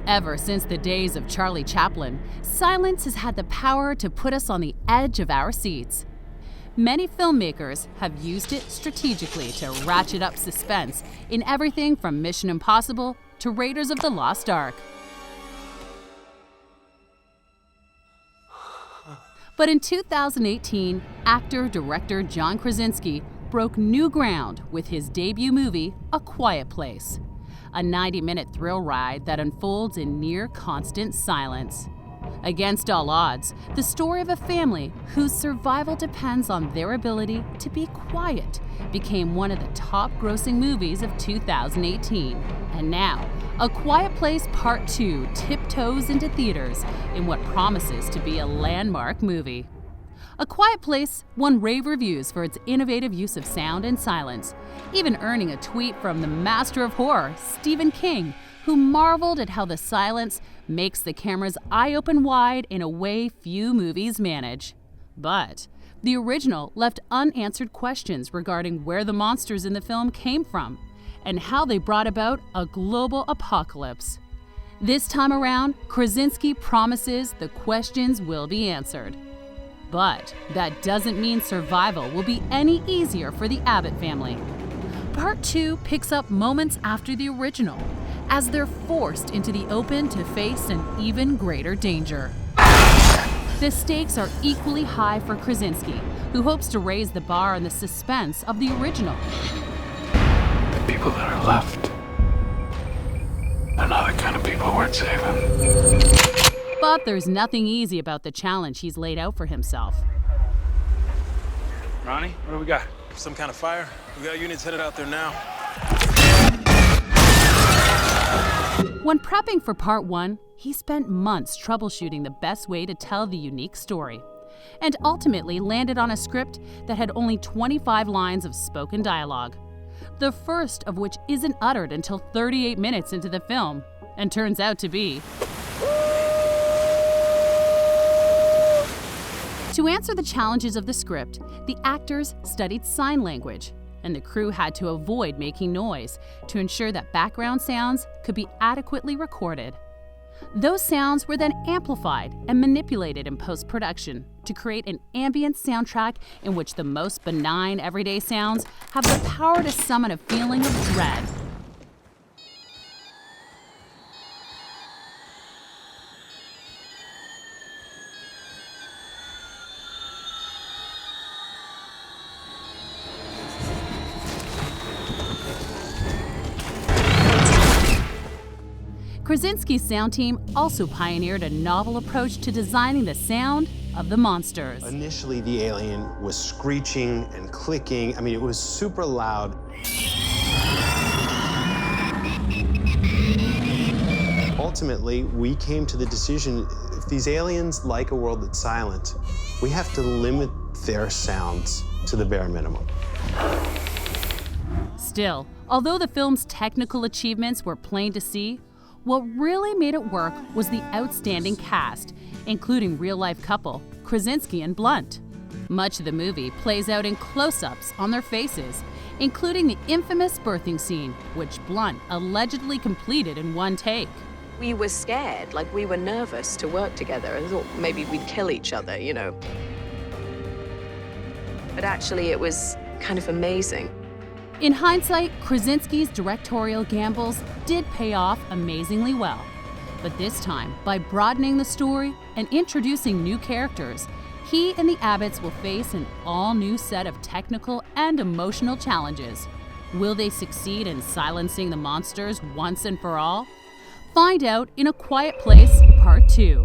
Ever since the days of Charlie Chaplin, silence has had the power to put us on the edge of our seats. Many filmmakers have used it strategically to ratchet up suspense in everything from Mission Impossible to Raiders of the Lost Ark. But in 2018, actor-director John Krasinski broke new ground with his debut movie, A Quiet Place, a 90-minute thrill ride that unfolds in near constant silence. Against all odds, the story of a family whose survival depends on their ability to be quiet became one of the top-grossing movies of 2018. And now, A Quiet Place Part 2 tiptoes into theaters in what promises to be a landmark movie. A Quiet Place won rave reviews for its innovative use of sound and silence, even earning a tweet from the master of horror, Stephen King, who marveled at how the silence makes the camera's eye open wide in a way few movies manage. But the original left unanswered questions regarding where the monsters in the film came from and how they brought about a global apocalypse. This time around, Krasinski promises the questions will be answered. But that doesn't mean survival will be any easier for the Abbott family. Part 2 picks up moments after the original, as they're forced into the open to face an even greater danger. The stakes are equally high for Krasinski, who hopes to raise the bar on the suspense of the original. The people that are left, they're not the kind of people worth saving. But there's nothing easy about the challenge he's laid out for himself. Ronnie, what do we got? Some kind of fire? We got units headed out there now. When prepping for Part 1, he spent months troubleshooting the best way to tell the unique story, and ultimately landed on a script that had only 25 lines of spoken dialogue, the first of which isn't uttered until 38 minutes into the film, and turns out to be... To answer the challenges of the script, the actors studied sign language, and the crew had to avoid making noise to ensure that background sounds could be adequately recorded. Those sounds were then amplified and manipulated in post-production to create an ambient soundtrack in which the most benign everyday sounds have the power to summon a feeling of dread. Krasinski's sound team also pioneered a novel approach to designing the sound of the monsters. Initially, the alien was screeching and clicking. I mean, it was super loud. Ultimately, we came to the decision, if these aliens like a world that's silent, we have to limit their sounds to the bare minimum. Still, although the film's technical achievements were plain to see, what really made it work was the outstanding cast, including real-life couple Krasinski and Blunt. Much of the movie plays out in close-ups on their faces, including the infamous birthing scene, which Blunt allegedly completed in one take. We were scared, like we were nervous to work together. I thought maybe we'd kill each other, you know. But actually it was kind of amazing. In hindsight, Krasinski's directorial gambles did pay off amazingly well. But this time, by broadening the story and introducing new characters, he and the Abbotts will face an all-new set of technical and emotional challenges. Will they succeed in silencing the monsters once and for all? Find out in A Quiet Place Part 2.